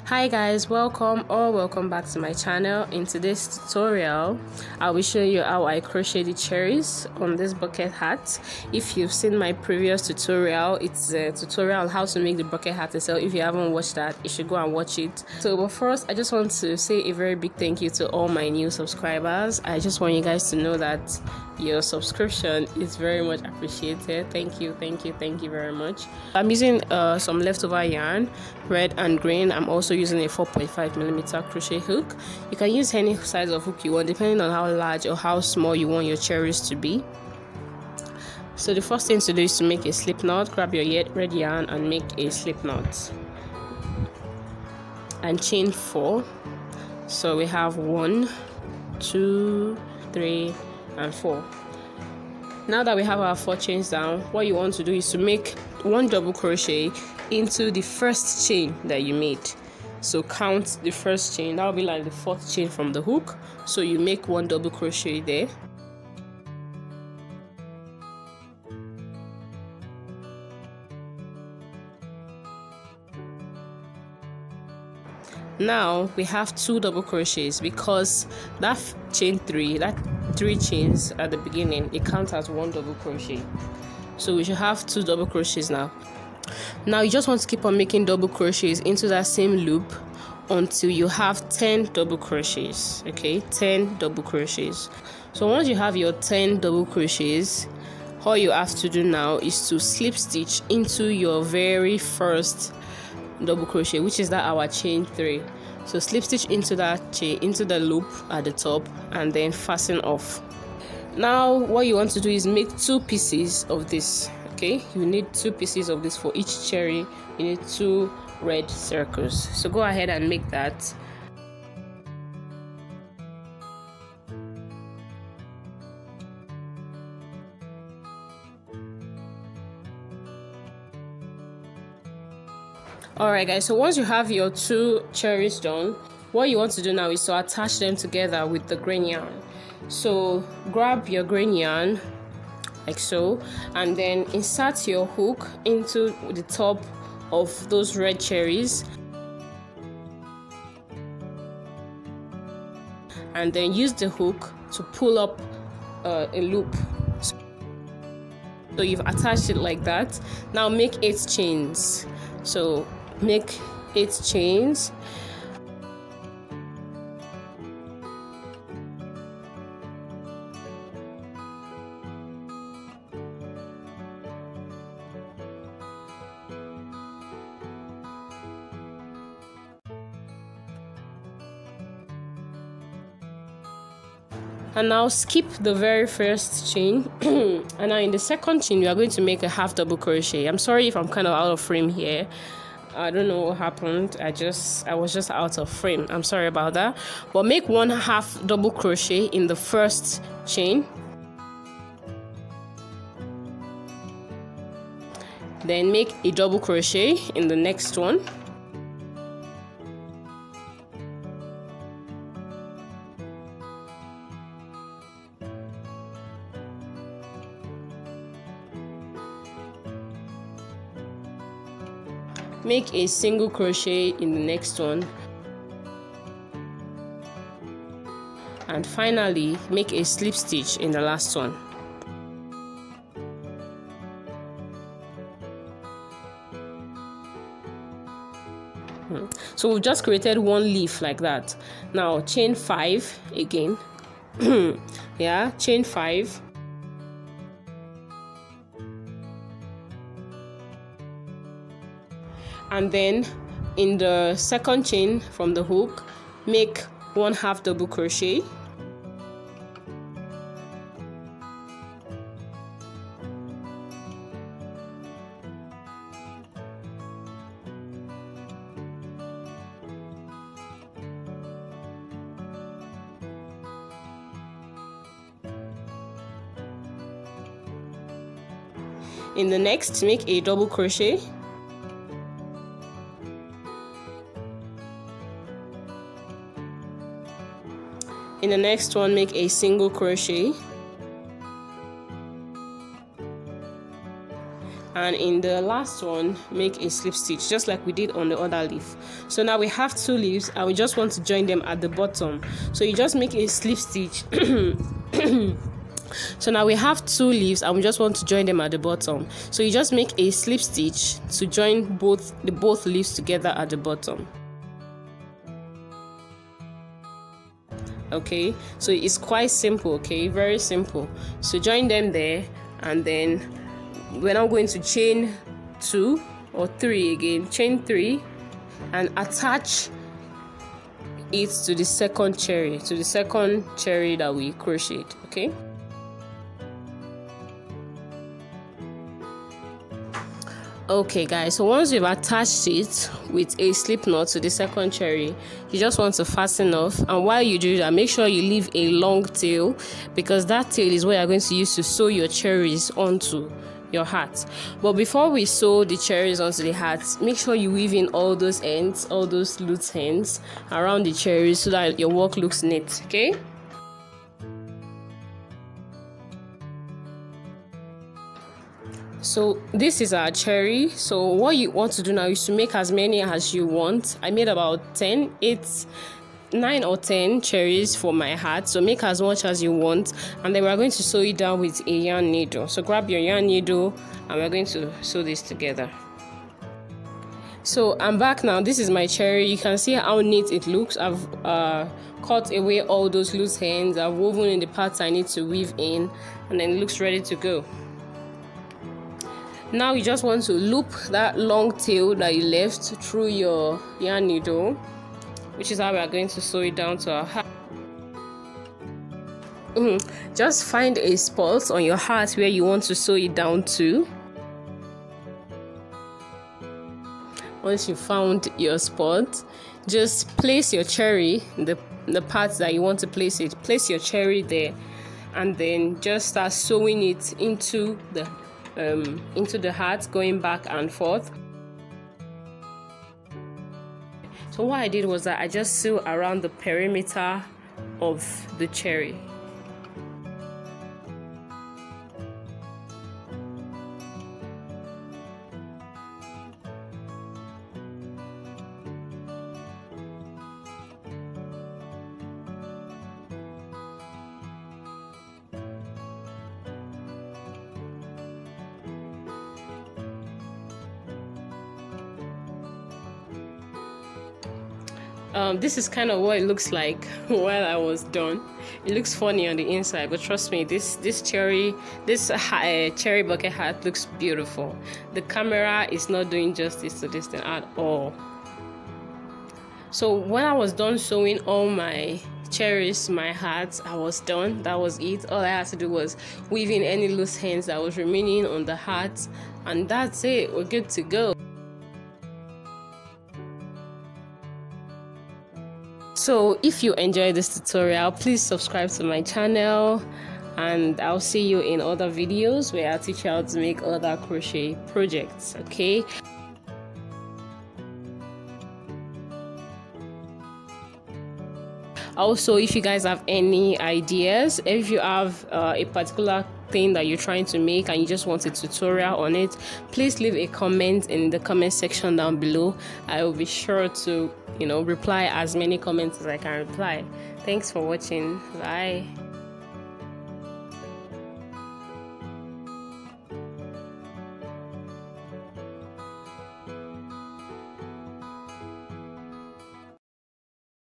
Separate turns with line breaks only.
Hi guys, welcome back to my channel. In today's tutorial I'll be showing you how I crochet the cherries on this bucket hat. If you've seen my previous tutorial, it's a tutorial on how to make the bucket hat itself. If you haven't watched that, you should go and watch it. But first, I just want to say a very big thank you to all my new subscribers. I just want you guys to know that your subscription is very much appreciated. Thank you very much. I'm using some leftover yarn, red and green. I'm also using a 4.5mm crochet hook. You can use any size of hook you want depending on how large or how small you want your cherries to be. So the first thing to do is to make a slip knot. Grab your red yarn and make a slip knot and chain 4. So we have 1, 2, 3 and 4. Now that we have our 4 chains down, what you want to do is to make 1 double crochet into the first chain that you made. So count the first chain, that will be like the 4th chain from the hook. So you make 1 double crochet there. Now we have 2 double crochets because that chain 3, that 3 chains at the beginning, it counts as 1 double crochet. So we should have 2 double crochets now. Now you just want to keep on making double crochets into that same loop until you have 10 double crochets. Okay, 10 double crochets. So once you have your 10 double crochets, all you have to do now is to slip stitch into your very first double crochet, which is that our chain 3. So slip stitch into that chain, into the loop at the top, and then fasten off. Now what you want to do is make 2 pieces of this. Okay, you need 2 pieces of this for each cherry. You need 2 red circles. So go ahead and make that. Alright guys, so once you have your 2 cherries done, what you want to do now is to attach them together with the green yarn. So grab your green yarn like so, and then insert your hook into the top of those red cherries, and then use the hook to pull up a loop. So you've attached it like that. Now make 8 chains. So make 8 chains. And now skip the very first chain and now in the second chain we are going to make a half double crochet. I'm sorry if I'm kind of out of frame here. I don't know what happened. I was just out of frame. I'm sorry about that. But make 1 half double crochet in the first chain. Then make a double crochet in the next one. Make a single crochet in the next one, and finally make a slip stitch in the last one. So we've just created 1 leaf like that. Now chain 5 again. Yeah, chain 5. And then in the second chain from the hook, make 1 half double crochet. In the next, make a double crochet. In the next one, make a single crochet. and in the last one make a slip stitch just like we did on the other leaf. So now we have 2 leaves and we just want to join them at the bottom, so you just make a slip stitch. So now we have 2 leaves and we just want to join them at the bottom, so you just make a slip stitch to join both leaves together at the bottom. Okay, so it's quite simple. Okay, very simple. So join them there, and then we're now going to chain 2 or 3 again, chain 3 and attach it to the second cherry, that we crocheted. Okay, okay guys, so once you've attached it with a slip knot to the second cherry, you just want to fasten off, and while you do that, make sure you leave a long tail, because that tail is what you're going to use to sew your cherries onto your hat. But before we sew the cherries onto the hat, make sure you weave in all those ends, all those loose ends around the cherries, so that your work looks neat. Okay, so this is our cherry. So what you want to do now is to make as many as you want. I made about 9 or 10 cherries for my hat, so make as much as you want, and then we're going to sew it down with a yarn needle. So grab your yarn needle and we're going to sew this together. So I'm back now. This is my cherry. You can see how neat it looks. I've cut away all those loose ends. I've woven in the parts I need to weave in, and then it looks ready to go. Now you just want to loop that long tail that you left through your yarn needle, which is how we are going to sew it down to our hat. Just find a spot on your hat where you want to sew it down to. Once you found your spot, just place your cherry, the parts that you want to place it, place your cherry there, and then just start sewing it into the hat, going back and forth. So what I did was that I just sew around the perimeter of the cherry. This is kind of what it looks like while I was done. It looks funny on the inside, but trust me, this cherry bucket hat looks beautiful. The camera is not doing justice to this thing at all. So when I was done sewing all my cherries, my hat, I was done. That was it. All I had to do was weave in any loose ends that was remaining on the hat, and that's it. We're good to go. So if you enjoyed this tutorial, please subscribe to my channel, and I'll see you in other videos where I'll teach you how to make other crochet projects. Okay, also, if you guys have any ideas, if you have a particular thing that you're trying to make and you just want a tutorial on it, please leave a comment in the comment section down below. I will be sure to reply as many comments as I can reply. Thanks for watching. Bye.